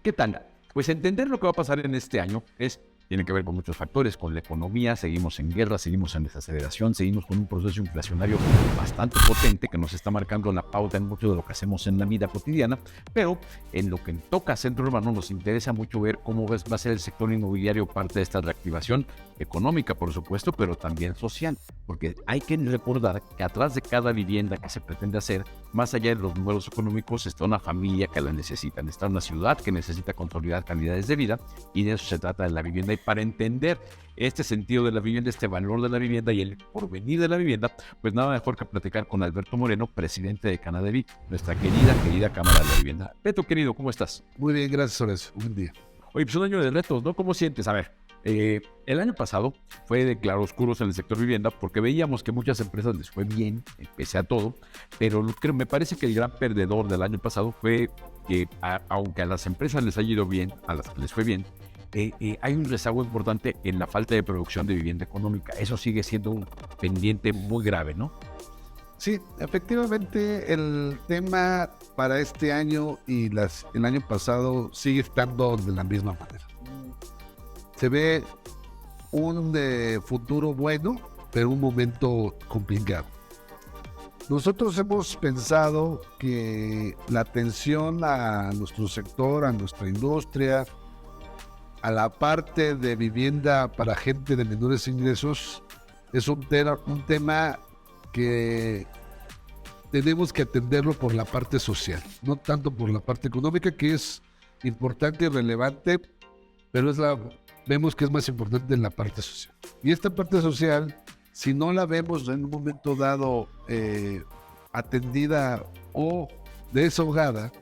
¿Qué tal? Pues entender lo que va a pasar en este año tiene que ver con muchos factores, con la economía, seguimos en guerra, seguimos en desaceleración, seguimos con un proceso inflacionario bastante potente que nos está marcando la pauta en mucho de lo que hacemos en la vida cotidiana, pero en lo que toca a Centro Urbano nos interesa mucho ver cómo va a ser el sector inmobiliario parte de esta reactivación económica, por supuesto, pero también social, porque hay que recordar que atrás de cada vivienda que se pretende hacer, más allá de los números económicos, está una familia que la necesita, está una ciudad que necesita consolidar calidades de vida, y de eso se trata de la vivienda. Y para entender este sentido de la vivienda, este valor de la vivienda y el porvenir de la vivienda, pues nada mejor que platicar con Alberto Moreno, presidente de Canadevi, nuestra querida Cámara de la Vivienda. Beto, querido, ¿cómo estás? Muy bien, gracias, Horacio. Buen día. Oye, pues un año de retos, ¿no? ¿Cómo sientes? A ver, el año pasado fue de claroscuros en el sector vivienda porque veíamos que muchas empresas les fue bien, pese a todo, pero me parece que el gran perdedor del año pasado fue que aunque a las empresas les haya ido bien, a las que les fue bien, hay un rezago importante en la falta de producción de vivienda económica. Eso sigue siendo un pendiente muy grave, ¿no? Sí, efectivamente el tema para este año y el año pasado sigue estando de la misma manera. Se ve un futuro bueno, pero un momento complicado. Nosotros hemos pensado que la atención a nuestro sector, a nuestra industria, a la parte de vivienda para gente de menores ingresos, es un tema que tenemos que atenderlo por la parte social, no tanto por la parte económica, que es importante y relevante, pero vemos que es más importante en la parte social. Y esta parte social, si no la vemos en un momento dado atendida o desahogada,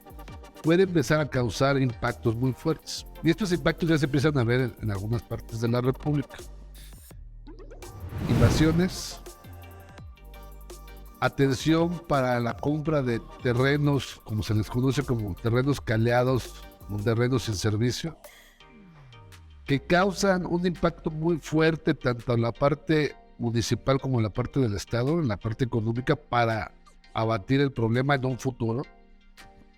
puede empezar a causar impactos muy fuertes. Y estos impactos ya se empiezan a ver en algunas partes de la República. Invasiones, atención para la compra de terrenos, como se les conoce como terrenos caleados, o terrenos sin servicio, que causan un impacto muy fuerte tanto en la parte municipal como en la parte del Estado, en la parte económica, para abatir el problema en un futuro.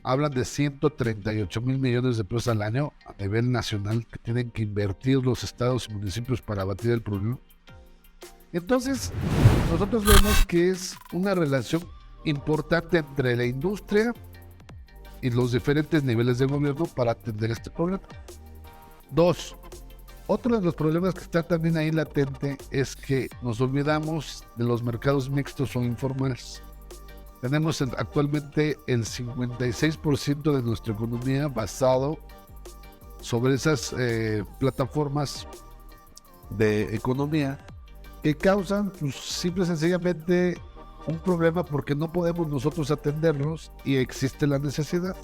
Hablan de 138 mil millones de pesos al año a nivel nacional que tienen que invertir los estados y municipios para abatir el problema. Entonces, nosotros vemos que es una relación importante entre la industria y los diferentes niveles de gobierno para atender este problema. Dos, otro de los problemas que está también ahí latente es que nos olvidamos de los mercados mixtos o informales. Tenemos actualmente el 56% de nuestra economía basado sobre esas plataformas de economía que causan simple y sencillamente un problema porque no podemos nosotros atenderlos y existe la necesidad.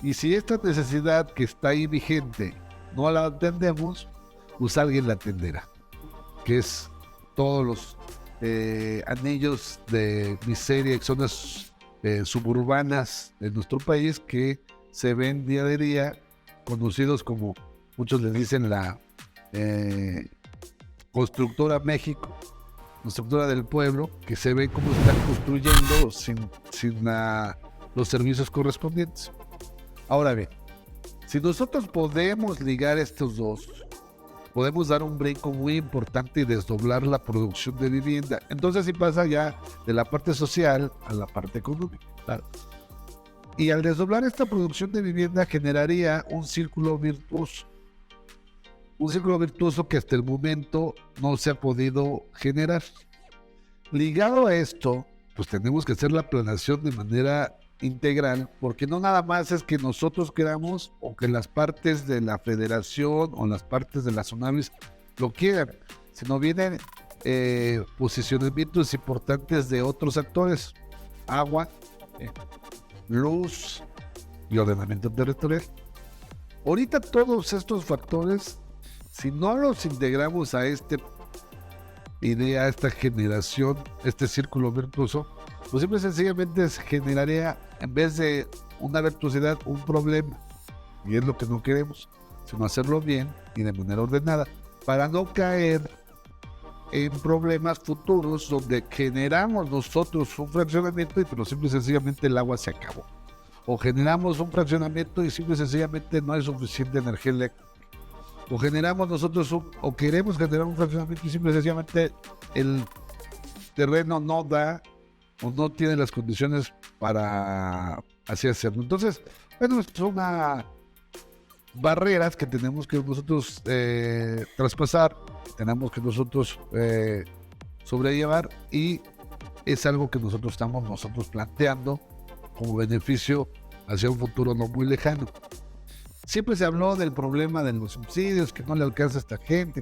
Y si esta necesidad que está ahí vigente no la atendemos, pues alguien la atenderá, que es todos los anillos de miseria, zonas suburbanas de nuestro país que se ven día a día, conocidos como muchos les dicen la constructora México, constructora del pueblo, que se ve cómo están construyendo sin los servicios correspondientes. Ahora bien, si nosotros podemos ligar estos dos, podemos dar un brinco muy importante y desdoblar la producción de vivienda. Entonces sí pasa ya de la parte social a la parte económica. Claro. Y al desdoblar esta producción de vivienda generaría un círculo virtuoso. Un círculo virtuoso que hasta el momento no se ha podido generar. Ligado a esto, pues tenemos que hacer la planeación de manera integral, porque no nada más es que nosotros queramos o que las partes de la federación o las partes de la Zonavis lo quieran, sino vienen posicionamientos importantes de otros actores: agua, luz y ordenamiento territorial. Ahorita todos estos factores, si no los integramos a esta idea, a esta generación, este círculo virtuoso, pues simple y sencillamente se generaría, en vez de una virtuosidad, un problema. Y es lo que no queremos, sino hacerlo bien y de manera ordenada, para no caer en problemas futuros donde generamos nosotros un fraccionamiento y pero simple y sencillamente el agua se acabó. O generamos un fraccionamiento y simple y sencillamente no hay suficiente energía eléctrica. O generamos nosotros o queremos generar un fraccionamiento y simple y sencillamente el terreno no da o no tiene las condiciones para así hacerlo. Entonces, bueno, son barreras que tenemos que nosotros traspasar, tenemos que nosotros sobrellevar, y es algo que nosotros estamos planteando como beneficio hacia un futuro no muy lejano. Siempre se habló del problema de los subsidios, que no le alcanza a esta gente.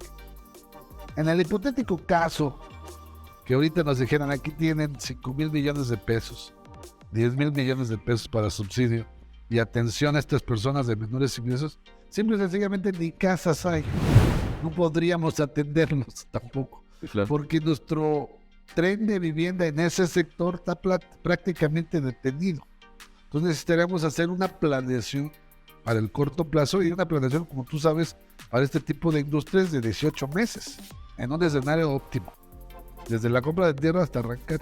En el hipotético caso que ahorita nos dijeran, aquí tienen 5,000 millones de pesos, 10,000 millones de pesos para subsidio y atención a estas personas de menores ingresos, simple y sencillamente ni casas hay. No podríamos atenderlos tampoco, Claro. porque nuestro tren de vivienda en ese sector está prácticamente detenido. Entonces necesitaríamos hacer una planeación para el corto plazo y una planeación, como tú sabes, para este tipo de industrias de 18 meses, en un escenario óptimo, desde la compra de tierra hasta arrancar,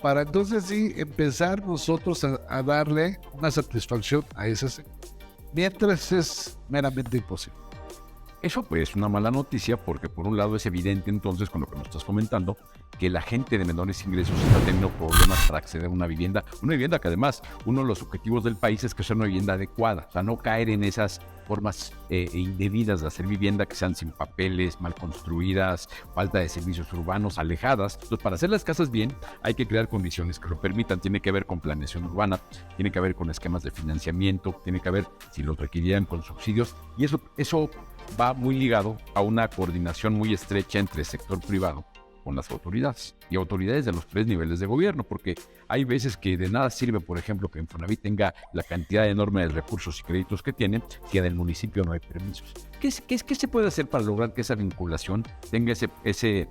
para entonces sí empezar nosotros a darle una satisfacción a ese sector. Mientras es meramente imposible. Eso pues es una mala noticia porque por un lado es evidente entonces con lo que nos estás comentando que la gente de menores ingresos está teniendo problemas para acceder a una vivienda que además uno de los objetivos del país es que sea una vivienda adecuada, o sea, no caer en esas formas indebidas de hacer vivienda que sean sin papeles, mal construidas, falta de servicios urbanos, alejadas. Entonces, para hacer las casas bien hay que crear condiciones que lo permitan, tiene que ver con planeación urbana, tiene que ver con esquemas de financiamiento, tiene que ver si los requirieran con subsidios, y eso va muy ligado a una coordinación muy estrecha entre el sector privado con las autoridades y autoridades de los 3 niveles de gobierno, porque hay veces que de nada sirve, por ejemplo, que Infonavit tenga la cantidad enorme de recursos y créditos que tiene si en el municipio no hay permisos. ¿Qué se puede hacer para lograr que esa vinculación tenga ese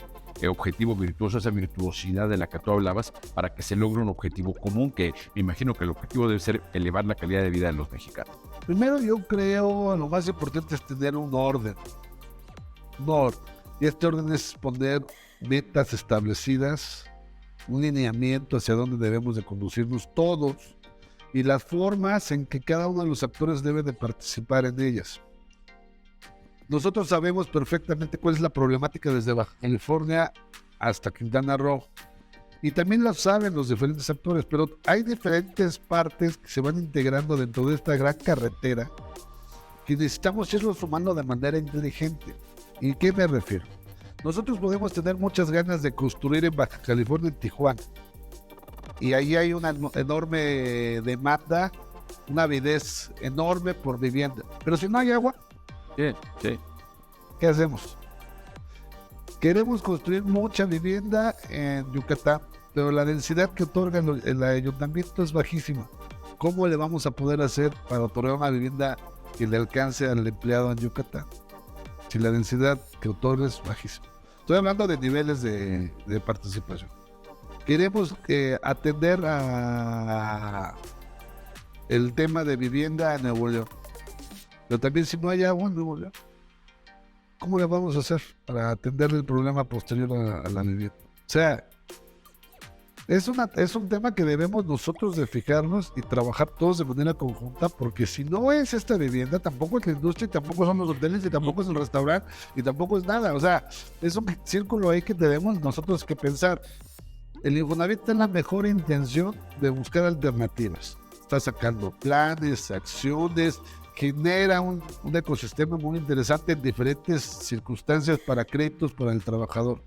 objetivo virtuoso, esa virtuosidad de la que tú hablabas, para que se logre un objetivo común, que me imagino que el objetivo debe ser elevar la calidad de vida de los mexicanos? Primero, yo creo lo más importante es tener un orden. Y este orden es poner metas establecidas, un lineamiento hacia dónde debemos de conducirnos todos y las formas en que cada uno de los actores debe de participar en ellas. Nosotros sabemos perfectamente cuál es la problemática desde Baja California hasta Quintana Roo. Y también lo saben los diferentes actores, pero hay diferentes partes que se van integrando dentro de esta gran carretera que necesitamos irlo sumando de manera inteligente. ¿Y qué me refiero? Nosotros podemos tener muchas ganas de construir en Baja California, en Tijuana. Y ahí hay una enorme demanda, una avidez enorme por vivienda. Pero si no hay agua, Sí. ¿qué hacemos? Queremos construir mucha vivienda en Yucatán, pero la densidad que otorga el ayuntamiento es bajísima. ¿Cómo le vamos a poder hacer para otorgar una vivienda que le alcance al empleado en Yucatán si la densidad que otorga es bajísima? Estoy hablando de niveles de participación. Queremos atender a el tema de vivienda en Nuevo León, pero también si no hay agua en Nuevo León, ¿cómo le vamos a hacer para atender el problema posterior a la vivienda? O sea, es un tema que debemos nosotros de fijarnos y trabajar todos de manera conjunta, porque si no es esta vivienda, tampoco es la industria, y tampoco son los hoteles, y tampoco es el restaurante, y tampoco es nada. O sea, es un círculo ahí que tenemos nosotros que pensar. El Infonavit está en la mejor intención de buscar alternativas. Está sacando planes, acciones, genera un ecosistema muy interesante en diferentes circunstancias para créditos para el trabajador.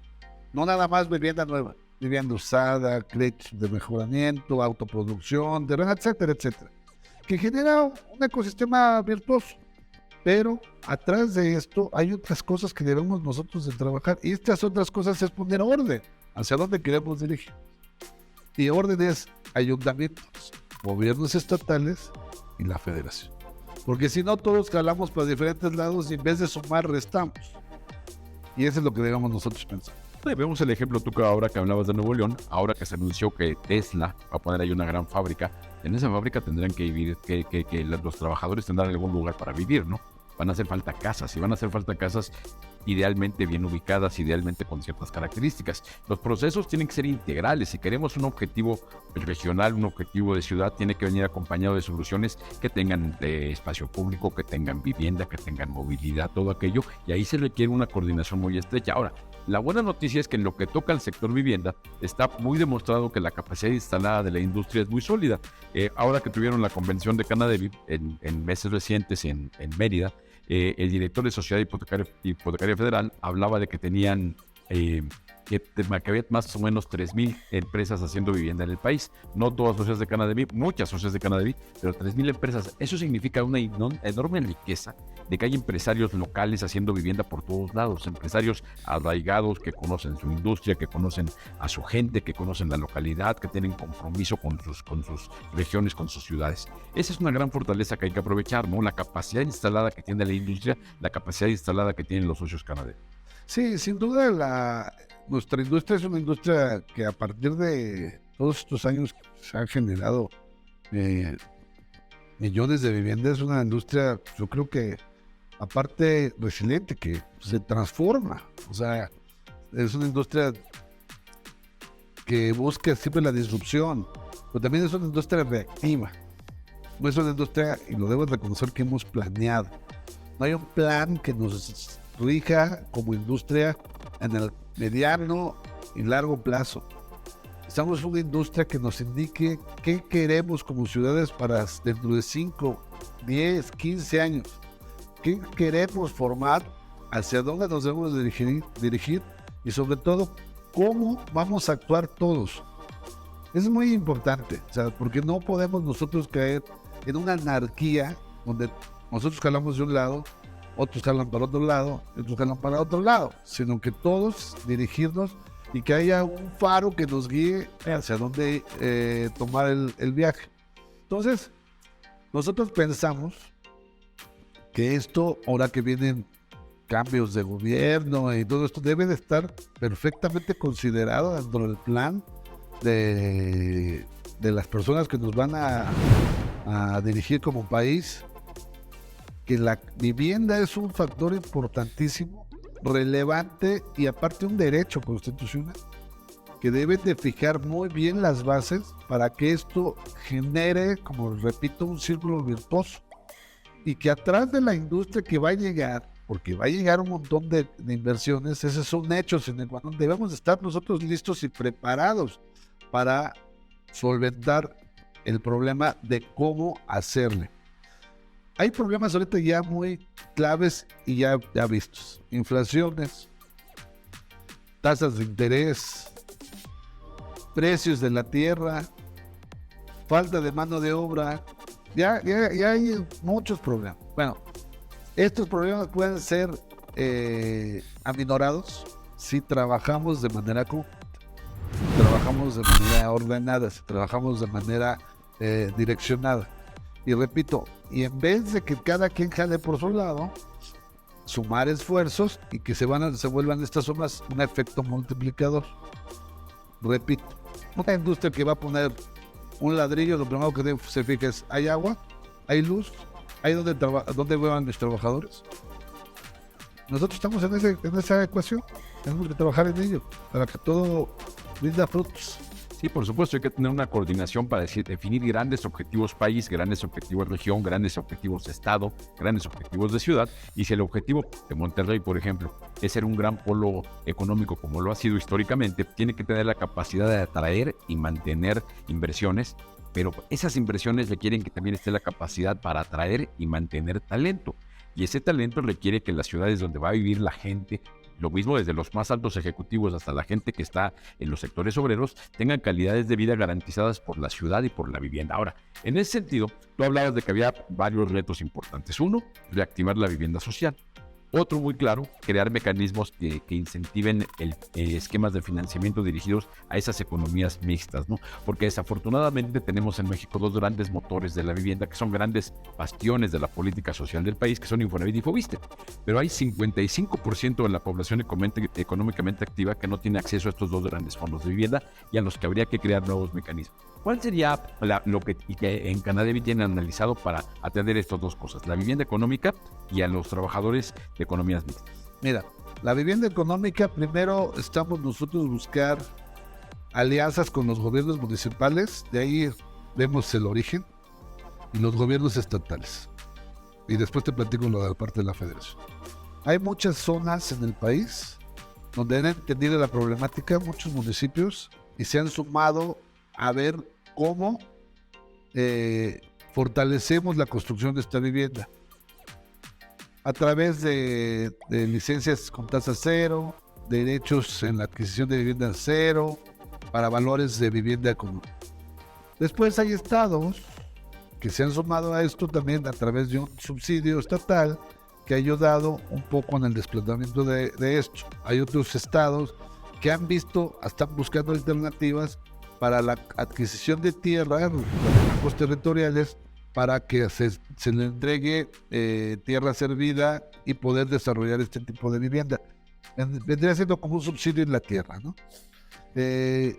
No nada más vivienda nueva, vivienda usada, créditos de mejoramiento, autoproducción, terreno, etcétera, etcétera. Que genera un ecosistema virtuoso. Pero atrás de esto hay otras cosas que debemos nosotros de trabajar. Y estas otras cosas es poner orden hacia dónde queremos dirigir. Y orden es ayuntamientos, gobiernos estatales y la federación. Porque si no, todos jalamos para diferentes lados y en vez de sumar, restamos. Y eso es lo que debemos nosotros pensar. Vemos el ejemplo tú que ahora que hablabas de Nuevo León, ahora que se anunció que Tesla va a poner ahí una gran fábrica, en esa fábrica tendrán que vivir, que los trabajadores tendrán algún lugar para vivir, ¿no? Van a hacer falta casas, y van a hacer falta casas idealmente bien ubicadas, idealmente con ciertas características. Los procesos tienen que ser integrales. Si queremos un objetivo regional, un objetivo de ciudad, tiene que venir acompañado de soluciones que tengan espacio público, que tengan vivienda, que tengan movilidad, todo aquello, y ahí se requiere una coordinación muy estrecha. Ahora, la buena noticia es que en lo que toca al sector vivienda, está muy demostrado que la capacidad instalada de la industria es muy sólida. Ahora que tuvieron la convención de Canadevi en meses recientes en Mérida, el director de Sociedad Hipotecaria Federal hablaba de que tenían que había más o menos 3,000 empresas haciendo vivienda en el país. No todas socias de Canadevi, muchas socias de Canadevi, pero 3,000 empresas. Eso significa una enorme riqueza de que hay empresarios locales haciendo vivienda por todos lados, empresarios arraigados que conocen su industria, que conocen a su gente, que conocen la localidad, que tienen compromiso con sus regiones, con sus ciudades. Esa es una gran fortaleza que hay que aprovechar, ¿no? La capacidad instalada que tiene la industria, la capacidad instalada que tienen los socios Canadevi. Sí, sin duda nuestra industria es una industria que a partir de todos estos años se han generado millones de viviendas. Es una industria, yo creo que aparte resiliente, que se transforma. O sea, es una industria que busca siempre la disrupción, pero también es una industria reactiva. No es una industria, y lo debo reconocer, que hemos planeado. No hay un plan que nos rija como industria en el mediano y largo plazo. Estamos en una industria que nos indique qué queremos como ciudades para dentro de 5, 10, 15 años. ¿Qué queremos formar? ¿Hacia dónde nos debemos dirigir? Y sobre todo, ¿cómo vamos a actuar todos? Es muy importante, o sea, porque no podemos nosotros caer en una anarquía donde nosotros jalamos de un lado, otros jalan para otro lado, otros jalan para otro lado, sino que todos dirigirnos y que haya un faro que nos guíe hacia dónde tomar el viaje. Entonces, nosotros pensamos que esto, ahora que vienen cambios de gobierno y todo esto, debe de estar perfectamente considerado dentro del plan de las personas que nos van a dirigir como país, que la vivienda es un factor importantísimo, relevante y aparte un derecho constitucional, que deben de fijar muy bien las bases para que esto genere, como repito, un círculo virtuoso, y que atrás de la industria que va a llegar, porque va a llegar un montón de inversiones, esos son hechos en el cual debemos estar nosotros listos y preparados para solventar el problema de cómo hacerle. Hay problemas ahorita ya muy claves y ya vistos. Inflaciones, tasas de interés, precios de la tierra, falta de mano de obra. Ya hay muchos problemas. Bueno, estos problemas pueden ser aminorados si trabajamos de manera conjunta, si trabajamos de manera ordenada, si trabajamos de manera direccionada. Y repito, y en vez de que cada quien jale por su lado, sumar esfuerzos y que se vuelvan estas sumas un efecto multiplicador. Repito, una industria que va a poner un ladrillo, lo primero que se fija es: ¿hay agua? ¿Hay luz? ¿Hay dónde van mis trabajadores? Nosotros estamos en esa ecuación, tenemos que trabajar en ello para que todo rinda frutos. Sí, por supuesto, hay que tener una coordinación para definir grandes objetivos país, grandes objetivos región, grandes objetivos de estado, grandes objetivos de ciudad. Y si el objetivo de Monterrey, por ejemplo, es ser un gran polo económico como lo ha sido históricamente, tiene que tener la capacidad de atraer y mantener inversiones, pero esas inversiones requieren que también esté la capacidad para atraer y mantener talento. Y ese talento requiere que en las ciudades donde va a vivir la gente, lo mismo desde los más altos ejecutivos hasta la gente que está en los sectores obreros, tengan calidades de vida garantizadas por la ciudad y por la vivienda. Ahora, en ese sentido, tú hablabas de que había varios retos importantes. Uno, reactivar la vivienda social. Otro muy claro, crear mecanismos que incentiven esquemas de financiamiento dirigidos a esas economías mixtas, ¿no? Porque desafortunadamente tenemos en México dos grandes motores de la vivienda que son grandes bastiones de la política social del país, que son Infonavit y Foviste. Pero hay 55% de la población económicamente activa que no tiene acceso a estos dos grandes fondos de vivienda y a los que habría que crear nuevos mecanismos. ¿Cuál sería lo que en Canadevi tienen analizado para atender estas dos cosas, la vivienda económica y a los trabajadores de economías mixtas? Mira, la vivienda económica, primero estamos nosotros buscar alianzas con los gobiernos municipales, de ahí vemos el origen, y los gobiernos estatales. Y después te platico lo de la parte de la federación. Hay muchas zonas en el país donde han entendido la problemática, muchos municipios, y se han sumado a ver cómo fortalecemos la construcción de esta vivienda. A través de licencias con tasa cero, derechos en la adquisición de vivienda cero, para valores de vivienda común. Después hay estados que se han sumado a esto también a través de un subsidio estatal que ha ayudado un poco en el desplegamiento de esto. Hay otros estados que han visto, están buscando alternativas para la adquisición de tierra, los territoriales, para que se le entregue tierra servida y poder desarrollar este tipo de vivienda. Vendría siendo como un subsidio en la tierra, ¿no? El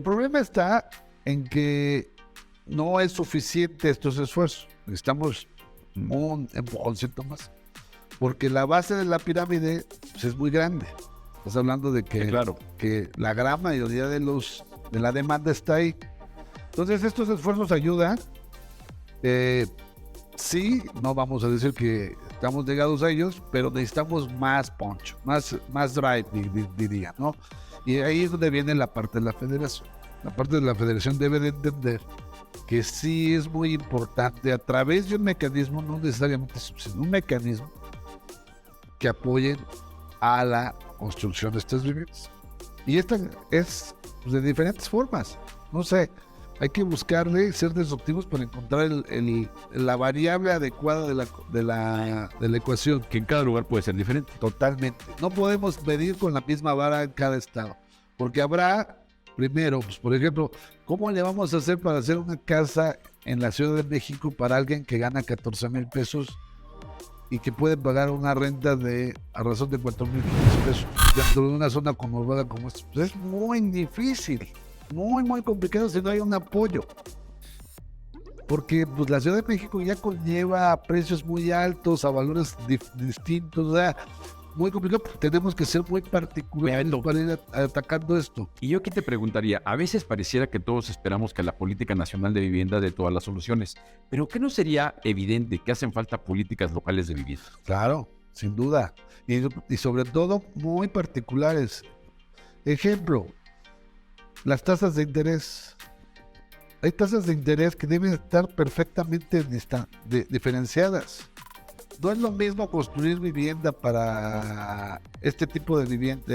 problema está en que no es suficiente estos esfuerzos. Necesitamos un empujoncito más. Porque la base de la pirámide pues, es muy grande. Estás hablando de que, claro, que la gran mayoría de la demanda está ahí. Entonces estos esfuerzos ayudan. Sí, no vamos a decir que estamos llegados a ellos, pero necesitamos más punch, más drive, diría, ¿no? Y ahí es donde viene la parte de la federación. La parte de la federación debe de entender que sí es muy importante a través de un mecanismo, no necesariamente subsidio, un mecanismo que apoyen a la construcción de estas viviendas. Y esta es pues, de diferentes formas. No sé, hay que buscarle ser disruptivos para encontrar la variable adecuada de la ecuación. Que en cada lugar puede ser diferente. Totalmente. No podemos medir con la misma vara en cada estado. Porque habrá, primero, pues, por ejemplo, ¿cómo le vamos a hacer para hacer una casa en la Ciudad de México para alguien que gana 14,000 pesos y que puede pagar una renta a razón de 4,500 pesos dentro de una zona conurbada como esta? Pues es muy difícil. Muy complicado si no hay un apoyo, porque pues, la Ciudad de México ya conlleva precios muy altos, a valores distintos, o sea, muy complicado. Tenemos que ser muy particulares para ir atacando esto. Y yo aquí te preguntaría, a veces pareciera que todos esperamos que la política nacional de vivienda dé todas las soluciones, pero ¿qué no sería evidente que hacen falta políticas locales de vivienda? Claro, sin duda, y sobre todo muy particulares. Ejemplo, las tasas de interés. Hay tasas de interés que deben estar perfectamente diferenciadas. No es lo mismo construir vivienda para este tipo de vivienda,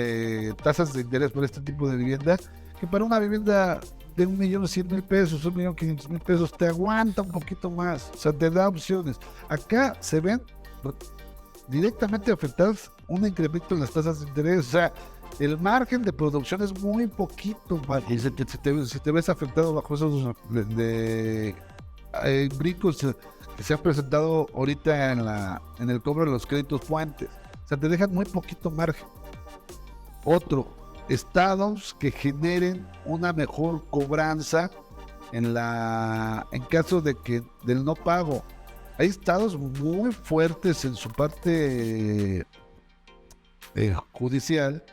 tasas de interés por este tipo de vivienda, que para una vivienda de 1,100,000 pesos, 1,500,000 pesos, te aguanta un poquito más, o sea, te da opciones. Acá se ven directamente afectadas un incremento en las tasas de interés, o sea, el margen de producción es muy poquito, y si te ves afectado bajo esos brincos que se han presentado ahorita en el cobro de los créditos puentes, o sea, te dejan muy poquito margen. Otro, estados que generen una mejor cobranza en caso del no pago. Hay estados muy fuertes en su parte judicial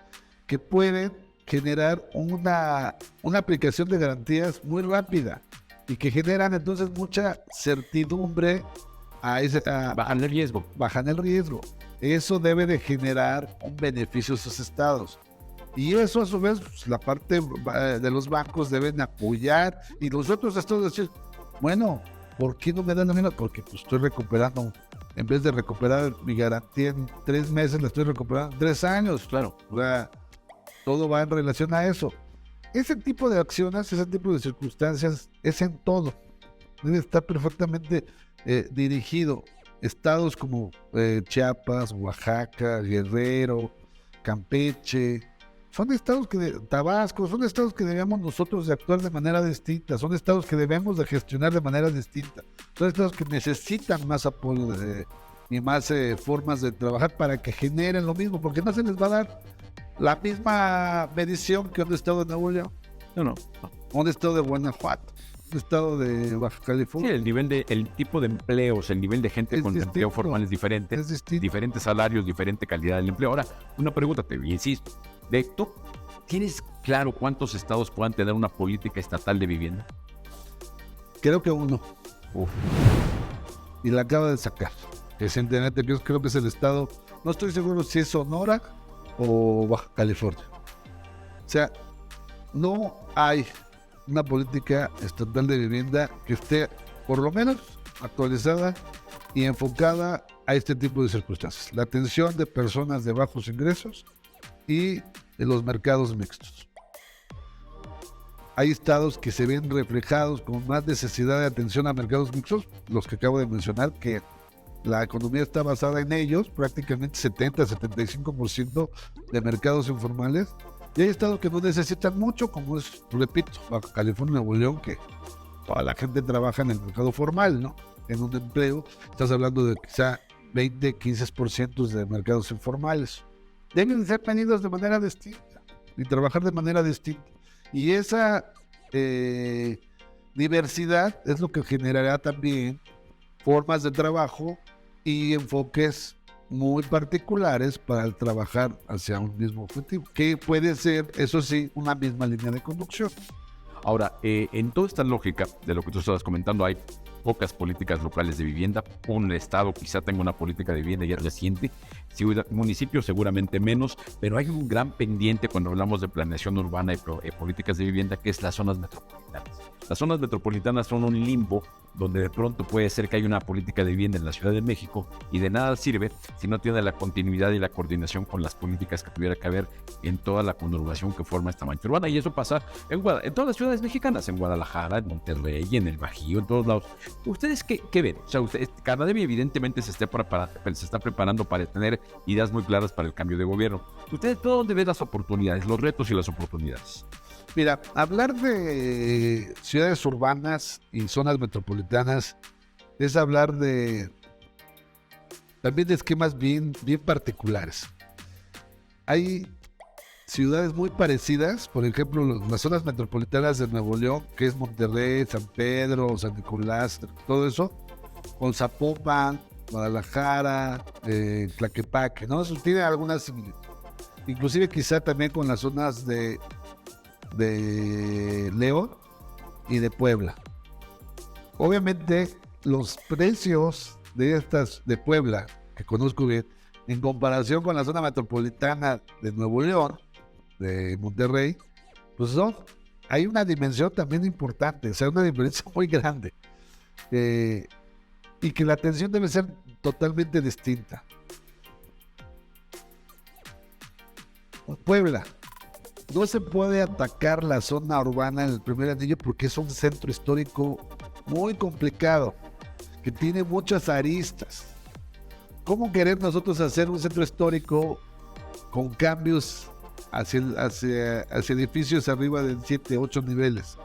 que pueden generar una aplicación de garantías muy rápida y que generan entonces mucha certidumbre bajan el riesgo. Bajan el riesgo. Eso debe de generar un beneficio a esos estados. Y eso a su vez, pues, la parte de los bancos deben apoyar y los otros estados decir, bueno, ¿por qué no me dan la misma? Porque pues, estoy recuperando, en vez de recuperar mi garantía en 3 meses, la estoy recuperando en 3 años, claro. O sea, todo va en relación a eso. Ese tipo de acciones, ese tipo de circunstancias, es en todo. Debe estar perfectamente dirigido. Estados como Chiapas, Oaxaca, Guerrero, Campeche, son estados Tabasco, son estados que debemos nosotros de actuar de manera distinta, son estados que debemos de gestionar de manera distinta, son estados que necesitan más apoyo y más formas de trabajar para que generen lo mismo, porque no se les va a dar la misma medición que un estado de Nuevo León, No. un estado de Guanajuato. estado de Baja Sí, California. el tipo de empleos, el nivel de gente Es con distinto. empleo formal es diferente, Es distinto. diferentes salarios, diferente calidad del empleo. Ahora, una pregunta, te insisto, ¿tú tienes claro cuántos estados puedan tener una política estatal de vivienda? Creo que uno. Uf. Y la acaba de sacar recientemente. Creo que es el estado, no estoy seguro si es Sonora o Baja California. O sea, no hay una política estatal de vivienda que esté por lo menos actualizada y enfocada a este tipo de circunstancias. La atención de personas de bajos ingresos y de los mercados mixtos. Hay estados que se ven reflejados con más necesidad de atención a mercados mixtos, los que acabo de mencionar, que la economía está basada en ellos, prácticamente 70-75% de mercados informales. Y hay estados que no necesitan mucho, como es, repito, Baja California, Nuevo León, que toda la gente trabaja en el mercado formal, ¿no? En un empleo, estás hablando de quizá 20-15% de mercados informales. Deben ser medidos de manera distinta y trabajar de manera distinta. Y esa diversidad es lo que generará también formas de trabajo y enfoques muy particulares para trabajar hacia un mismo objetivo, que puede ser, eso sí, una misma línea de conducción. Ahora, en toda esta lógica de lo que tú estabas comentando, hay pocas políticas locales de vivienda. Un estado quizá tenga una política de vivienda ya reciente, municipios seguramente menos, pero hay un gran pendiente cuando hablamos de planeación urbana y políticas de vivienda, que es las zonas metropolitanas. Las zonas metropolitanas son un limbo donde de pronto puede ser que haya una política de vivienda en la Ciudad de México y de nada sirve si no tiene la continuidad y la coordinación con las políticas que tuviera que haber en toda la conurbación que forma esta mancha urbana. Y eso pasa en todas las ciudades mexicanas, en Guadalajara, en Monterrey, en el Bajío, en todos lados. ¿Ustedes qué ven? O sea, Canadá evidentemente se está preparando para tener ideas muy claras para el cambio de gobierno. ¿Ustedes todo dónde ven las oportunidades, los retos y las oportunidades? Mira, hablar de ciudades urbanas y zonas metropolitanas es hablar también de esquemas bien particulares. Hay ciudades muy parecidas, por ejemplo, las zonas metropolitanas de Nuevo León, que es Monterrey, San Pedro, San Nicolás, todo eso, con Zapopan, Guadalajara, Tlaquepaque, ¿no? Eso tiene algunas, inclusive quizá también con las zonas de León y de Puebla. Obviamente los precios de estas de Puebla, que conozco bien, en comparación con la zona metropolitana de Nuevo León, de Monterrey, pues hay una dimensión también importante, o sea, una diferencia muy grande, y que la atención debe ser totalmente distinta. Puebla, no se puede atacar la zona urbana en el primer anillo porque es un centro histórico muy complicado, que tiene muchas aristas. ¿Cómo querer nosotros hacer un centro histórico con cambios hacia edificios arriba de 7, 8 niveles?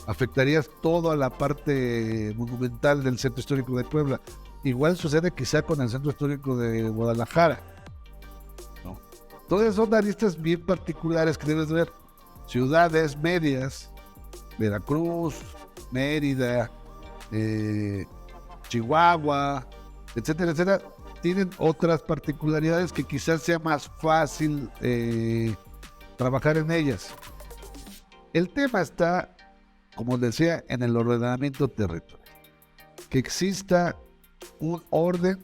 Afectarías toda la parte monumental del centro histórico de Puebla. Igual sucede quizá con el centro histórico de Guadalajara. Todas son aristas bien particulares que debes ver. Ciudades medias, Veracruz, Mérida, Chihuahua, etcétera, etcétera, tienen otras particularidades que quizás sea más fácil trabajar en ellas. El tema está, como decía, en el ordenamiento territorial. Que exista un orden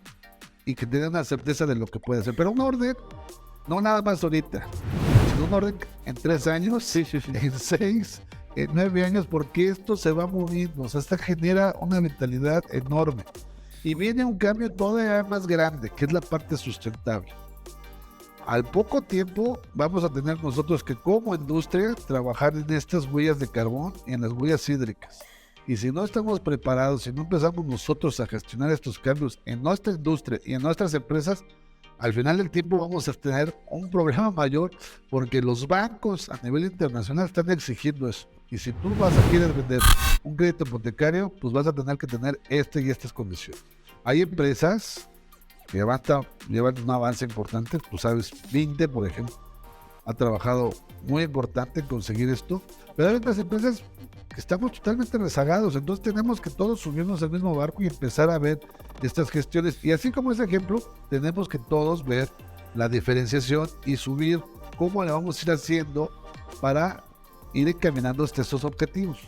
y que te dé una certeza de lo que puede hacer. Pero un orden, no nada más ahorita, sino un orden en 3 años, en 6, en 9 años, porque esto se va moviendo. O sea, esto genera una mentalidad enorme. Y viene un cambio todavía más grande, que es la parte sustentable. Al poco tiempo vamos a tener nosotros que como industria trabajar en estas huellas de carbón y en las huellas hídricas. Y si no estamos preparados, si no empezamos nosotros a gestionar estos cambios en nuestra industria y en nuestras empresas, al final del tiempo vamos a tener un problema mayor porque los bancos a nivel internacional están exigiendo eso. Y si tú quieres vender un crédito hipotecario, pues vas a tener que tener y estas condiciones. Hay empresas que llevan un avance importante, tú sabes, Vinte, por ejemplo, ha trabajado muy importante en conseguir esto, pero hay otras empresas que estamos totalmente rezagados, entonces tenemos que todos subirnos al mismo barco y empezar a ver estas gestiones. Y así como ese ejemplo, tenemos que todos ver la diferenciación y subir cómo le vamos a ir haciendo para ir encaminando hasta estos objetivos.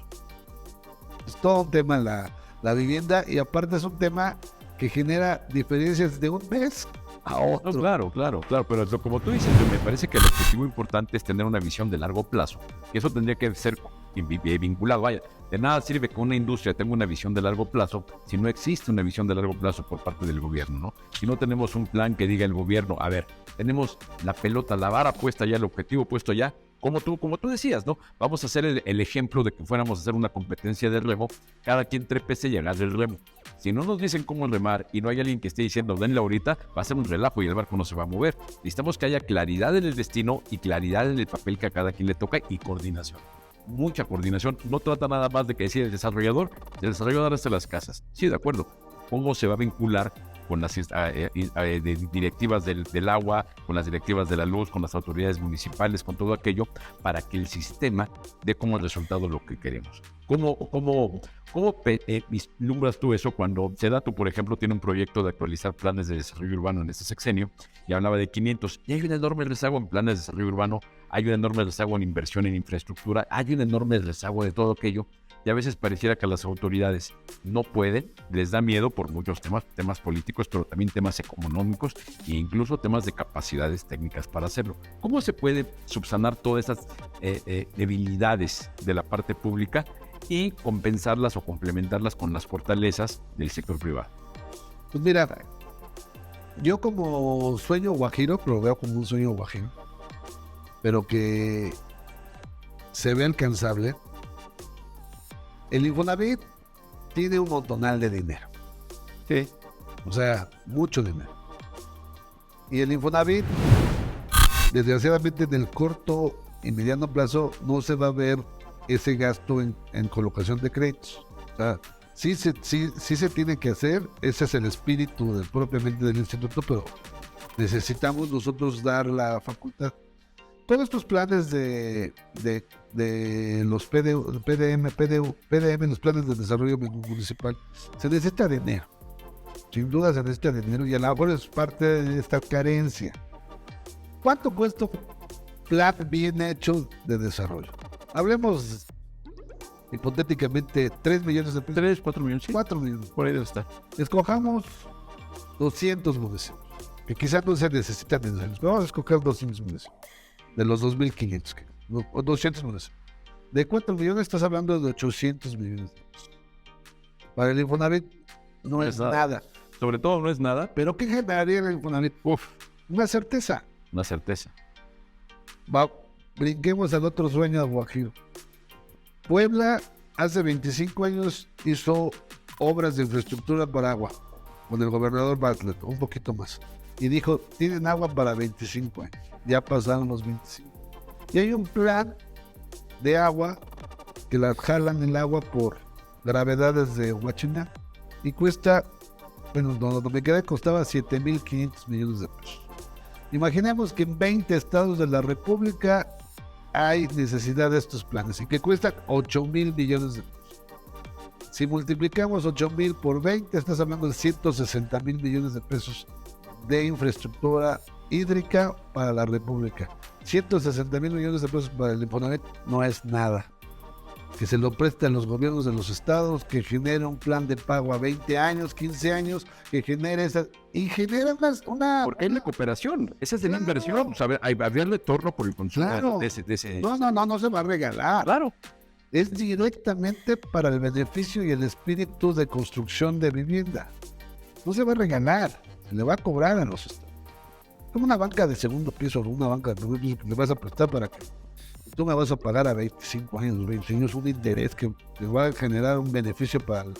Es todo un tema la vivienda, y aparte es un tema que genera diferencias de un mes a otro. No, claro, pero como tú dices, me parece que el objetivo importante es tener una visión de largo plazo, y eso tendría que ser vinculado. Vaya, de nada sirve que una industria tenga una visión de largo plazo si no existe una visión de largo plazo por parte del gobierno, ¿no? Si no tenemos un plan que diga el gobierno, a ver, tenemos la pelota, la vara puesta ya, el objetivo puesto ya, como tú decías, ¿no? Vamos a hacer el ejemplo de que fuéramos a hacer una competencia de remo, cada quien trépese y agarre el remo. Si no nos dicen cómo remar y no hay alguien que esté diciendo, denle ahorita, va a ser un relajo y el barco no se va a mover. Necesitamos que haya claridad en el destino y claridad en el papel que a cada quien le toca y coordinación. Mucha coordinación. No trata nada más de que decida el desarrollador hace las casas. Sí, de acuerdo. ¿Cómo se va a vincular con las directivas del agua, con las directivas de la luz, con las autoridades municipales, con todo aquello, para que el sistema dé como resultado lo que queremos? ¿Cómo vislumbras tú eso cuando Sedatu, por ejemplo, tiene un proyecto de actualizar planes de desarrollo urbano en este sexenio y hablaba de 500, y hay un enorme rezago en planes de desarrollo urbano, hay un enorme rezago en inversión en infraestructura, hay un enorme rezago de todo aquello, y a veces pareciera que las autoridades no pueden, les da miedo por muchos temas políticos, pero también temas económicos e incluso temas de capacidades técnicas para hacerlo? ¿Cómo se puede subsanar todas esas debilidades de la parte pública y compensarlas o complementarlas con las fortalezas del sector privado? Pues mira, yo como sueño guajiro, pero lo veo como un sueño guajiro, pero que se ve alcanzable. El Infonavit tiene un montonal de dinero. Sí. O sea, mucho dinero. Y el Infonavit, desgraciadamente, en el corto y mediano plazo, no se va a ver ese gasto en colocación de créditos. O sea, sí se tiene que hacer. Ese es el espíritu propiamente del instituto, pero necesitamos nosotros dar la facultad. Todos estos planes de los PDM, los planes de desarrollo municipal, se necesita dinero. Sin duda se necesita dinero, y a lo mejor es parte de esta carencia. ¿Cuánto cuesta un plan bien hecho de desarrollo? Hablemos hipotéticamente 3 millones de pesos. 3, 4 millones. Sí. 4 millones. Por ahí debe estar. Escojamos 200 municipios, que quizás no se necesitan necesarios, pero vamos a escoger 200 municipios. De los 2.500, o 200 municipios. De 4 millones estás hablando de 800 millones de pesos. Para el Infonavit no es nada. Sobre todo no es nada. ¿Pero qué generaría el Infonavit? Una certeza. Una certeza. Brinquemos al otro sueño de Guajiro. Puebla hace 25 años hizo obras de infraestructura para agua con el gobernador Bartlett, un poquito más. Y dijo, tienen agua para 25 años. Ya pasaron los 25. Y hay un plan de agua que la jalan el agua por gravedades de Huachinango y cuesta, bueno, donde me quedé costaba 7.500 millones de pesos. Imaginemos que en 20 estados de la República hay necesidad de estos planes y que cuestan 8.000 millones de pesos. Si multiplicamos 8.000 por 20, estás hablando de 160.000 millones de pesos de infraestructura hídrica para la República. 160.000 millones de pesos para el Infonavit no es nada. Que se lo prestan los gobiernos de los estados, que genera un plan de pago a 20 años, 15 años, que genera esa... Y genera una... Porque es la cooperación, esa es de la inversión. O sea, había retorno por el consumo de ese... No se va a regalar. Claro. Es directamente para el beneficio y el espíritu de construcción de vivienda. No se va a regalar, se le va a cobrar a los estados. Como una banca de segundo piso o una banca de primer piso que le vas a prestar para que tú me vas a pagar a 25 años, 20 años un interés que te va a generar un beneficio para el...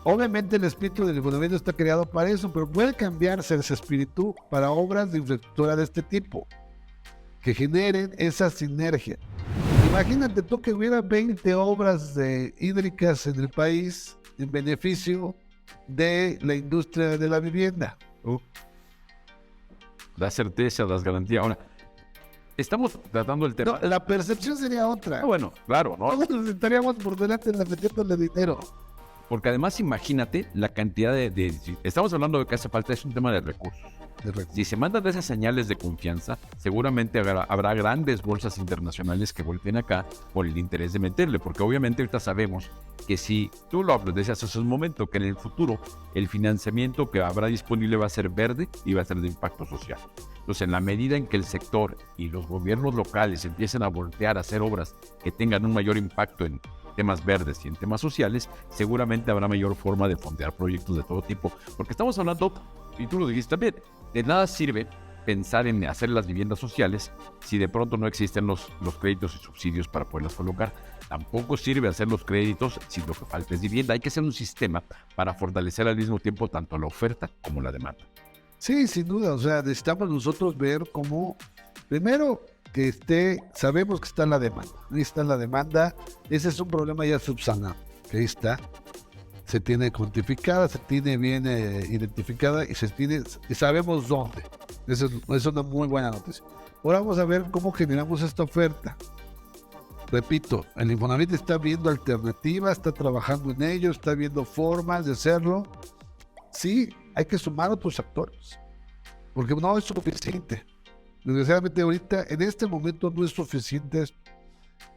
Obviamente el espíritu del Infonavit está creado para eso, pero puede cambiarse ese espíritu para obras de infraestructura de este tipo, que generen esa sinergia. Imagínate tú que hubiera 20 obras hídricas en el país en beneficio de la industria de la vivienda. Da certeza, das garantía. Ahora, estamos tratando el tema. No, la percepción sería otra. Bueno, claro, ¿no? Todos nos estaríamos por delante metiéndole dinero. Porque además imagínate la cantidad si estamos hablando de que hace falta, es un tema de recursos. Si se mandan esas señales de confianza, seguramente habrá grandes bolsas internacionales que volteen acá por el interés de meterle, porque obviamente ahorita sabemos que si tú lo decías hace un momento, que en el futuro el financiamiento que habrá disponible va a ser verde y va a ser de impacto social. Entonces, en la medida en que el sector y los gobiernos locales empiecen a voltear a hacer obras que tengan un mayor impacto en temas verdes y en temas sociales, seguramente habrá mayor forma de fondear proyectos de todo tipo. Porque estamos hablando, y tú lo dijiste también, de nada sirve pensar en hacer las viviendas sociales si de pronto no existen los créditos y subsidios para poderlas colocar. Tampoco sirve hacer los créditos si lo que falta es vivienda. Hay que hacer un sistema para fortalecer al mismo tiempo tanto la oferta como la demanda. Sí, sin duda. O sea, necesitamos nosotros ver cómo, primero, sabemos que está en la demanda. Ahí está la demanda. Ese es un problema ya subsanado. Que ahí está. Se tiene cuantificada, se tiene bien identificada y sabemos dónde. Eso es una muy buena noticia. Ahora vamos a ver cómo generamos esta oferta. Repito, el Infonavit está viendo alternativas, está trabajando en ello, está viendo formas de hacerlo. Sí, hay que sumar otros actores, porque no es suficiente. Desgraciadamente ahorita, en este momento no es suficiente.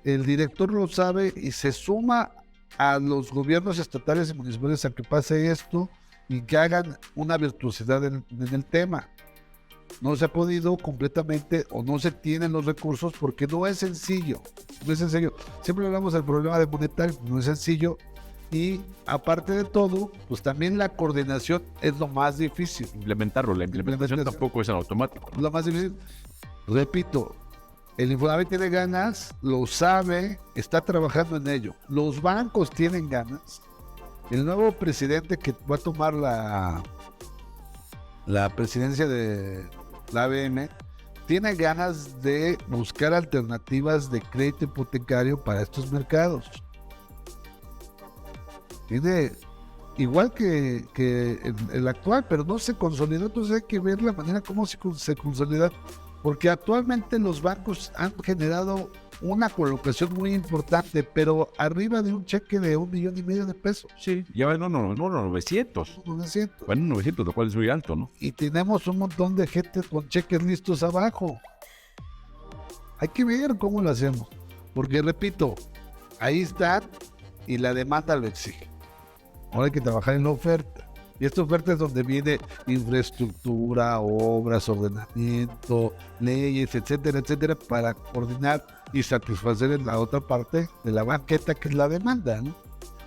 El director lo sabe y se suma a los gobiernos estatales y municipales a que pase esto y que hagan una virtuosidad en el tema. No se ha podido completamente o no se tienen los recursos porque no es sencillo. No es sencillo. Siempre hablamos del problema de monetario, no es sencillo. Y aparte de todo, pues también la coordinación es lo más difícil. La implementación tampoco es en automático. Lo más difícil. Repito, el Infonavit tiene ganas, lo sabe, está trabajando en ello. Los bancos tienen ganas. El nuevo presidente que va a tomar la presidencia de la ABM tiene ganas de buscar alternativas de crédito hipotecario para estos mercados. Tiene igual que el actual, pero no se consolidó. Entonces hay que ver la manera como se consolida, porque actualmente los bancos han generado una colocación muy importante, pero arriba de un cheque de $1.5 million de pesos. Sí, ya ven, no, 900. 900. Bueno, 900, lo cual es muy alto, ¿no? Y tenemos un montón de gente con cheques listos abajo. Hay que ver cómo lo hacemos, porque repito, ahí está y la demanda lo exige. Ahora hay que trabajar en la oferta. Y esta oferta es donde viene infraestructura, obras, ordenamiento, leyes, etcétera, etcétera, para coordinar y satisfacer en la otra parte de la banqueta, que es la demanda, ¿no?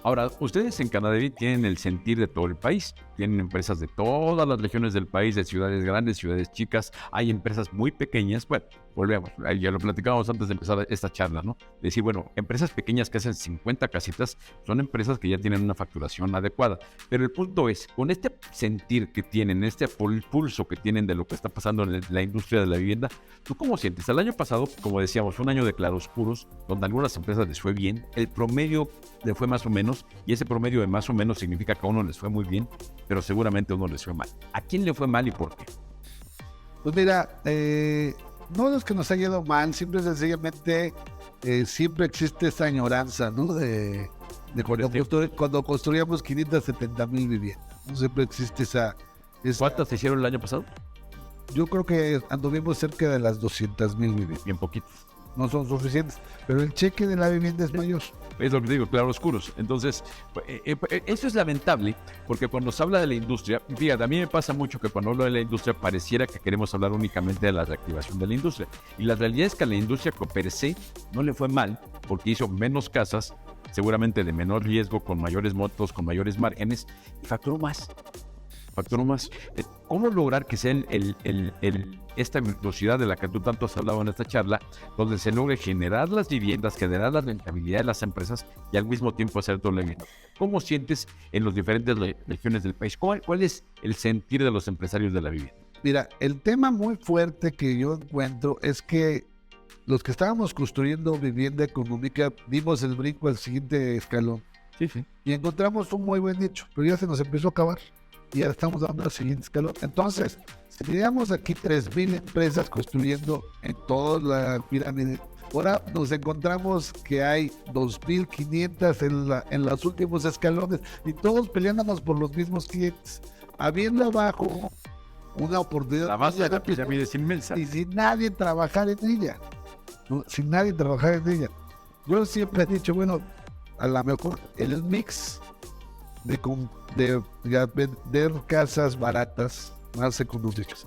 Ahora, ustedes en Canadevi tienen el sentir de todo el país. Tienen empresas de todas las regiones del país, de ciudades grandes, ciudades chicas. Hay empresas muy pequeñas. Bueno, volvemos. Ya lo platicábamos antes de empezar esta charla, ¿no? Decir, bueno, empresas pequeñas que hacen 50 casitas son empresas que ya tienen una facturación adecuada. Pero el punto es, con este sentir que tienen, este pulso que tienen de lo que está pasando en la industria de la vivienda, ¿tú cómo sientes? El año pasado, como decíamos, fue un año de claroscuros, donde a algunas empresas les fue bien. El promedio le fue más o menos, y ese promedio de más o menos significa que a uno les fue muy bien, pero seguramente a uno les fue mal. ¿A quién le fue mal y por qué? Pues mira, no es que nos haya ido mal, simple y sencillamente siempre existe esa añoranza, ¿no? De cuando construíamos 570,000 viviendas, ¿no? Siempre existe esa... ¿Cuántas se hicieron el año pasado? Yo creo que anduvimos cerca de las 200,000 viviendas. Bien poquitos. No son suficientes, pero el cheque de la vivienda es mayor. Es lo que digo, claroscuros. Entonces, eso es lamentable, porque cuando se habla de la industria, fíjate, a mí me pasa mucho que cuando hablo de la industria pareciera que queremos hablar únicamente de la reactivación de la industria. Y la realidad es que a la industria per se no le fue mal, porque hizo menos casas, seguramente de menor riesgo, con mayores montos, con mayores márgenes, y facturó más. ¿Cómo lograr que sea esta virtuosidad de la que tú tanto has hablado en esta charla, donde se logre generar las viviendas, generar la rentabilidad de las empresas y al mismo tiempo hacer todo lo mismo? ¿Cómo sientes en las diferentes regiones del país? ¿Cuál es el sentir de los empresarios de la vivienda? Mira, el tema muy fuerte que yo encuentro es que los que estábamos construyendo vivienda económica dimos el brinco al siguiente escalón. Sí. Y encontramos un muy buen nicho, pero ya se nos empezó a acabar. y ahora estamos dando el siguiente escalón. Entonces, si teníamos aquí 3,000 empresas construyendo en toda la pirámide, ahora nos encontramos que hay 2,500 en los últimos escalones y todos peleándonos por los mismos clientes, habiendo abajo una oportunidad. La base de la pirámide es inmensa. Y sin nadie trabajar en ella. ¿No? Sin nadie trabajar en ella. Yo siempre he dicho, bueno, a lo mejor el mix de vender casas baratas, más económicas,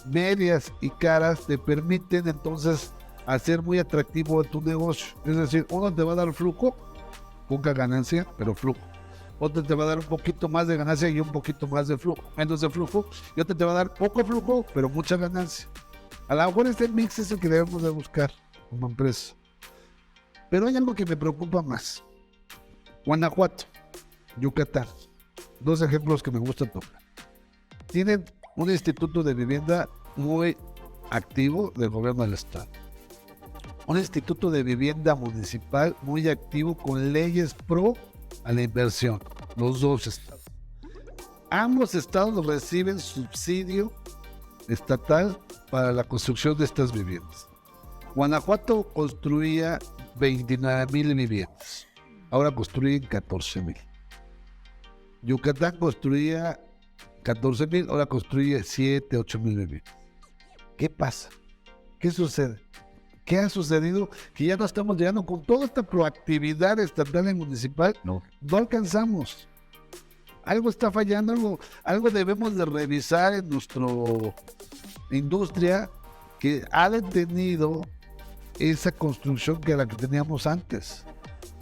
medias y caras, te permiten entonces hacer muy atractivo tu negocio. Es decir, uno te va a dar flujo, poca ganancia, pero flujo. Otro te va a dar un poquito más de ganancia y un poquito más de flujo, menos de flujo. Y otro te va a dar poco flujo, pero mucha ganancia. A lo mejor este mix es el que debemos de buscar como empresa. Pero hay algo que me preocupa más. Guanajuato, Yucatán, 2 ejemplos que me gusta tocar. Tienen un instituto de vivienda muy activo del gobierno del estado. Un instituto de vivienda municipal muy activo con leyes pro a la inversión. Los 2 estados. Ambos estados reciben subsidio estatal para la construcción de estas viviendas. Guanajuato construía 29,000 viviendas. Ahora construyen 14,000. Yucatán construía 14,000, ahora construye 7,000, 8,000 viviendas. ¿Qué pasa? ¿Qué sucede? ¿Qué ha sucedido? Que ya no estamos llegando con toda esta proactividad estatal y municipal. No alcanzamos. Algo está fallando, algo debemos de revisar en nuestra industria que ha detenido esa construcción que la que teníamos antes.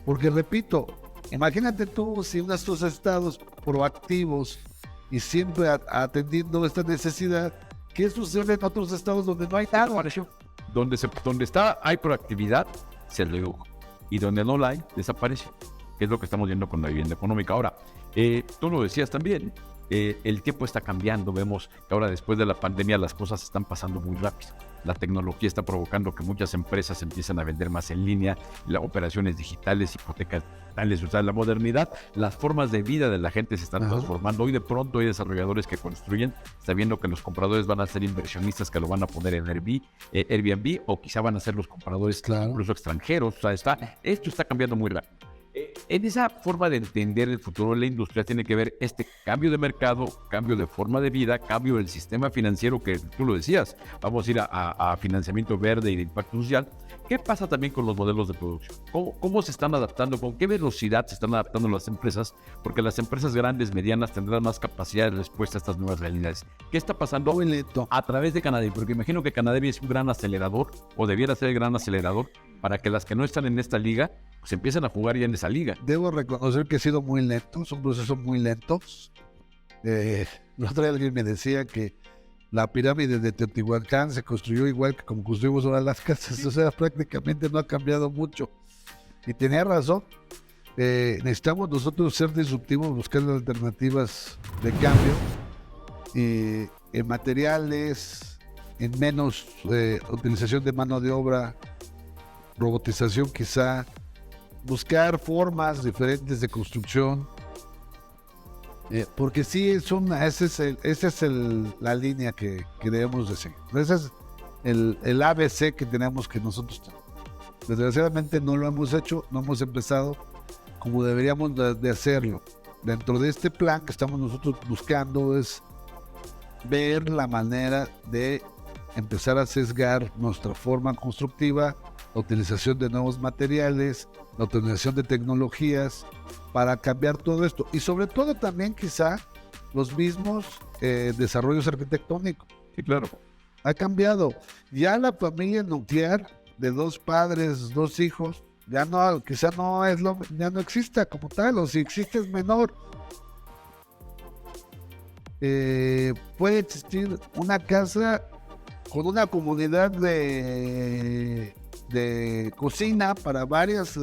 Porque repito, imagínate tú si uno de estos estados proactivos y siempre atendiendo esta necesidad, ¿qué sucede en otros estados donde no hay nada? Donde hay proactividad, se redujo. Y donde no la hay, desaparece. Que es lo que estamos viendo con la vivienda económica. Ahora, tú lo decías también, el tiempo está cambiando. Vemos que ahora después de la pandemia las cosas están pasando muy rápido. La tecnología está provocando que muchas empresas empiezan a vender más en línea, las operaciones digitales, hipotecas digitales, o sea, la modernidad, las formas de vida de la gente se están transformando. Hoy de pronto hay desarrolladores que construyen, sabiendo que los compradores van a ser inversionistas que lo van a poner en Airbnb o quizá van a ser los compradores incluso extranjeros. O sea, esto está cambiando muy rápido. En esa forma de entender el futuro de la industria tiene que ver este cambio de mercado, cambio de forma de vida, cambio del sistema financiero que tú lo decías. Vamos a ir a financiamiento verde y de impacto social. ¿Qué pasa también con los modelos de producción? ¿Cómo se están adaptando? ¿Con qué velocidad se están adaptando las empresas? Porque las empresas grandes, medianas, tendrán más capacidad de respuesta a estas nuevas realidades. ¿Qué está pasando a través de Canadevi? Porque imagino que Canadevi es un gran acelerador, o debiera ser el gran acelerador, para que las que no están en esta liga pues empiecen a jugar ya en esa liga. Debo reconocer que he sido muy lento, son procesos muy lentos. El otro día alguien me decía que la pirámide de Teotihuacán se construyó igual que como construimos ahora las casas, o sea, prácticamente no ha cambiado mucho. Y tenía razón, necesitamos nosotros ser disruptivos, buscar alternativas de cambio, en materiales, en menos utilización de mano de obra, robotización quizá, buscar formas diferentes de construcción, porque sí esa es la línea que debemos de seguir. Ese es el ABC que tenemos que nosotros tener. Desgraciadamente no lo hemos hecho, no hemos empezado como deberíamos de hacerlo. Dentro de este plan que estamos nosotros buscando es ver la manera de empezar a sesgar nuestra forma constructiva, la utilización de nuevos materiales, la utilización de tecnologías para cambiar todo esto. Y sobre todo también quizá los mismos desarrollos arquitectónicos. Sí, claro. Ha cambiado. Ya la familia nuclear de 2 padres, 2 hijos, ya no, quizá ya no exista como tal, o si existe es menor. Puede existir una casa con una comunidad de cocina para varias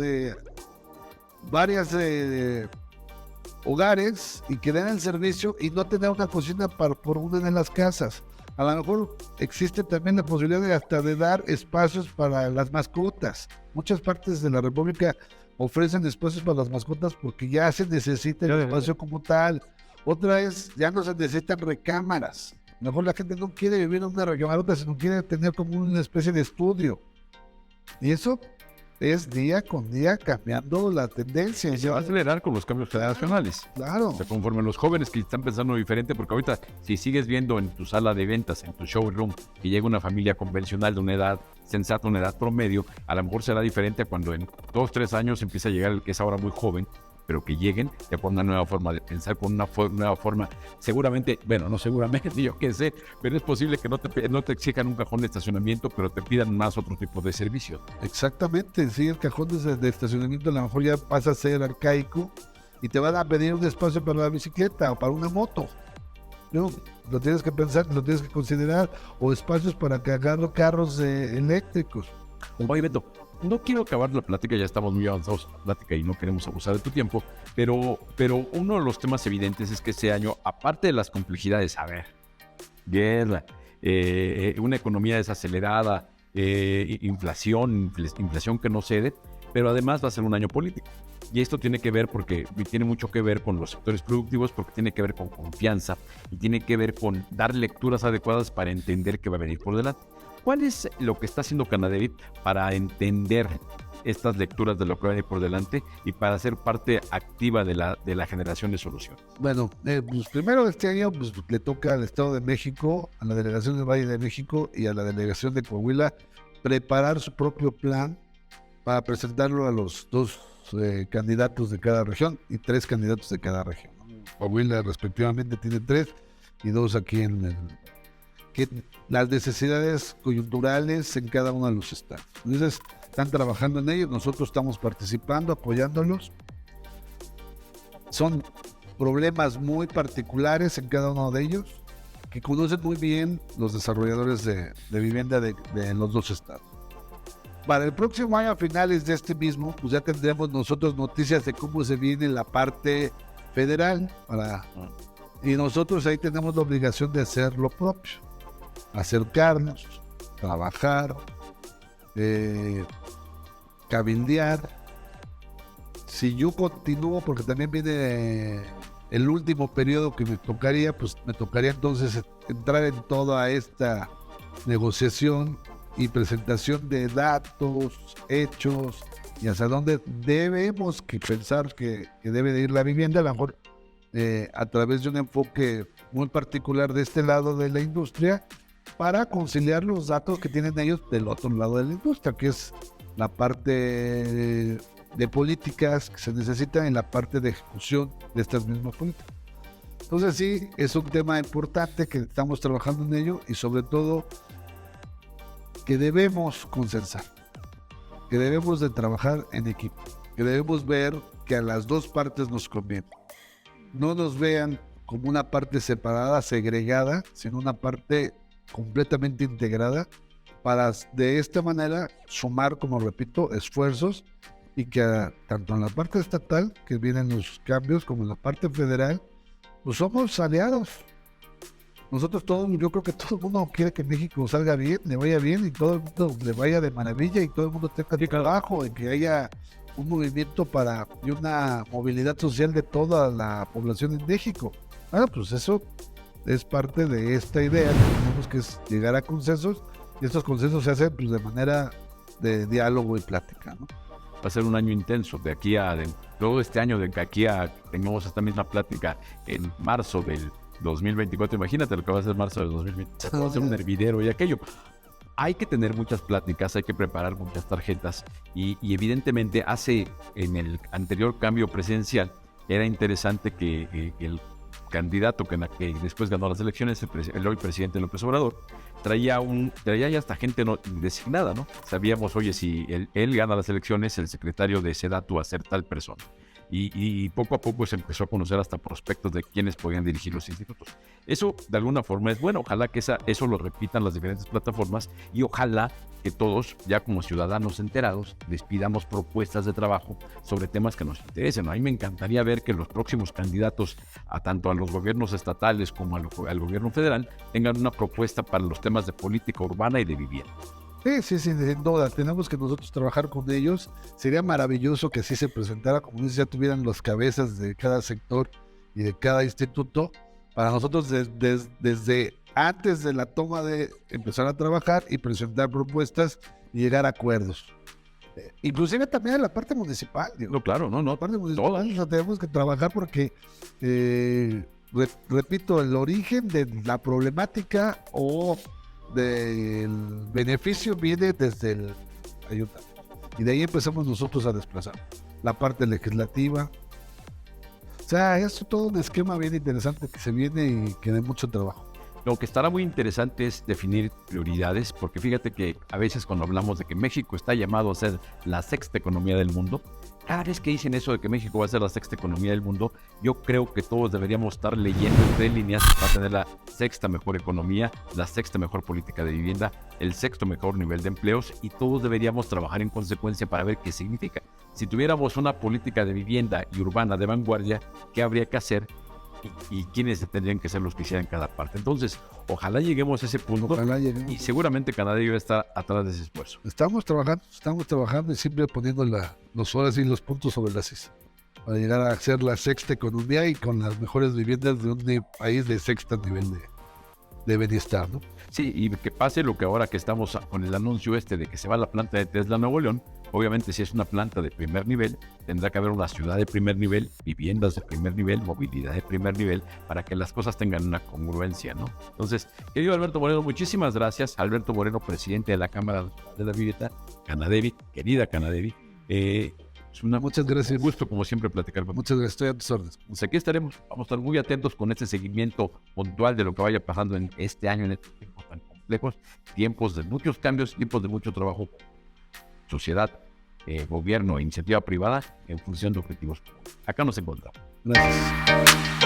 hogares y que den el servicio y no tener una cocina por una de las casas. A lo mejor existe también la posibilidad de dar espacios para las mascotas. Muchas partes de la República ofrecen espacios para las mascotas porque ya se necesita el espacio como tal. Otra es, ya no se necesitan recámaras. Mejor la gente no quiere vivir en una recámara, sino quiere tener como una especie de estudio. Y eso es día con día cambiando la tendencia. Se va a acelerar con los cambios generacionales. Claro. O sea, conforme los jóvenes que están pensando diferente, porque ahorita si sigues viendo en tu sala de ventas, en tu showroom, que llega una familia convencional de una edad sensata, una edad promedio, a lo mejor será diferente a cuando en 2, 3 años empieza a llegar el que es ahora muy joven, pero que lleguen ya con una nueva forma de pensar, con una nueva forma, seguramente, bueno, no seguramente, yo qué sé, pero es posible que no te exijan un cajón de estacionamiento, pero te pidan más otro tipo de servicios. Exactamente, sí, el cajón de estacionamiento a lo mejor ya pasa a ser arcaico y te van a pedir un espacio para la bicicleta o para una moto. No, lo tienes que pensar, lo tienes que considerar, o espacios para cargar carros eléctricos. Oye, Beto, no quiero acabar la plática, ya estamos muy avanzados en la plática y no queremos abusar de tu tiempo, pero uno de los temas evidentes es que este año, aparte de las complejidades, guerra, una economía desacelerada, inflación que no cede, pero además va a ser un año político. Y esto tiene mucho que ver con los sectores productivos, porque tiene que ver con confianza y tiene que ver con dar lecturas adecuadas para entender qué va a venir por delante. ¿Cuál es lo que está haciendo Canaderit para entender estas lecturas de lo que va a venir por delante y para ser parte activa de la generación de soluciones? Bueno, pues primero este año pues, le toca al Estado de México, a la Delegación del Valle de México y a la Delegación de Coahuila preparar su propio plan para presentarlo a los 2 candidatos de cada región y 3 candidatos de cada región. Coahuila respectivamente tiene 3 y 2 aquí en el... que las necesidades coyunturales en cada uno de los estados. Entonces, están trabajando en ello, nosotros estamos participando, apoyándolos. Son problemas muy particulares en cada uno de ellos, que conocen muy bien los desarrolladores de vivienda de los 2 estados. Para el próximo año, a finales de este mismo, pues ya tendremos nosotros noticias de cómo se viene la parte federal, y nosotros ahí tenemos la obligación de hacer lo propio. Acercarnos, trabajar, cabildear. Si yo continúo, porque también viene el último periodo que me tocaría, pues me tocaría entonces entrar en toda esta negociación y presentación de datos, hechos y hacia dónde debemos pensar que debe de ir la vivienda, a lo mejor a través de un enfoque muy particular de este lado de la industria, para conciliar los datos que tienen ellos del otro lado de la industria, que es la parte de políticas que se necesitan en la parte de ejecución de estas mismas políticas. Entonces sí, es un tema importante que estamos trabajando en ello y sobre todo que debemos consensar, que debemos de trabajar en equipo, que debemos ver que a las 2 partes nos conviene. No nos vean como una parte separada, segregada, sino una parte completamente integrada para de esta manera sumar, como repito, esfuerzos y que tanto en la parte estatal, que vienen los cambios, como en la parte federal, pues somos aliados. Nosotros todos, yo creo que todo el mundo quiere que México salga bien, le vaya bien y todo el mundo le vaya de maravilla y todo el mundo tenga trabajo y que haya un movimiento y una movilidad social de toda la población en México. Bueno, pues eso es parte de esta idea que tenemos, que es llegar a consensos, y estos consensos se hacen pues, de manera de diálogo y plática, ¿no? Va a ser un año intenso, luego de este año, de que aquí tengamos esta misma plática en marzo del 2024, imagínate lo que va a ser marzo del 2024, va a ser un hervidero y aquello. Hay que tener muchas pláticas, hay que preparar muchas tarjetas y evidentemente en el anterior cambio presidencial era interesante que el candidato que después ganó las elecciones, el hoy presidente López Obrador, traía ya hasta gente designada, ¿no? Sabíamos, oye, si él gana las elecciones, el secretario de Sedatu va a ser tal persona. Y poco a poco se empezó a conocer hasta prospectos de quienes podían dirigir los institutos. Eso de alguna forma es bueno, ojalá que eso lo repitan las diferentes plataformas y ojalá que todos, ya como ciudadanos enterados, les pidamos propuestas de trabajo sobre temas que nos interesen. A mí me encantaría ver que los próximos candidatos, tanto a los gobiernos estatales como al gobierno federal, tengan una propuesta para los temas de política urbana y de vivienda. Sí, sin duda, tenemos que nosotros trabajar con ellos. Sería maravilloso que así se presentara, como dices, ya tuvieran las cabezas de cada sector y de cada instituto, para nosotros desde antes de la toma de empezar a trabajar y presentar propuestas y llegar a acuerdos. Inclusive también en la parte municipal. Digo, No, claro, no, la parte municipal, o sea, tenemos que trabajar porque, repito, el origen de la problemática o del beneficio viene desde el ayuntamiento. Y de ahí empezamos nosotros a desplazar la parte legislativa. O sea, es todo un esquema bien interesante que se viene y que da mucho trabajo. Lo que estará muy interesante es definir prioridades, porque fíjate que a veces cuando hablamos de que México está llamado a ser la sexta economía del mundo, cada vez que dicen eso de que México va a ser la sexta economía del mundo, yo creo que todos deberíamos estar leyendo entre líneas para tener la sexta mejor economía, la sexta mejor política de vivienda, el sexto mejor nivel de empleos, y todos deberíamos trabajar en consecuencia para ver qué significa. Si tuviéramos una política de vivienda y urbana de vanguardia, ¿qué habría que hacer? Y quiénes tendrían que ser los que hicieran cada parte. Entonces, ojalá lleguemos a ese punto. Ojalá lleguemos. Y seguramente Canadá debe estar atrás de ese esfuerzo. Estamos trabajando y siempre poniendo los horas y los puntos sobre las islas para llegar a ser la sexta economía y con las mejores viviendas de un país de sexta nivel de bienestar, ¿no? Sí, y que pase lo que ahora que estamos con el anuncio de que se va a la planta de Tesla Nuevo León. Obviamente, si es una planta de primer nivel, tendrá que haber una ciudad de primer nivel, viviendas de primer nivel, movilidad de primer nivel, para que las cosas tengan una congruencia, ¿no? Entonces, querido Alberto Moreno, muchísimas gracias. Alberto Moreno, presidente de la Cámara de la Vivienda, Canadevi, querida Canadevi. Es Muchas gracias. un gusto, como siempre, platicar con Muchas gracias, estoy a tus órdenes. Pues aquí estaremos, vamos a estar muy atentos con este seguimiento puntual de lo que vaya pasando en este año, en estos tiempos tan complejos, tiempos de muchos cambios, tiempos de mucho trabajo, sociedad, gobierno e iniciativa privada en función de objetivos comunes. Acá nos encontramos. Gracias.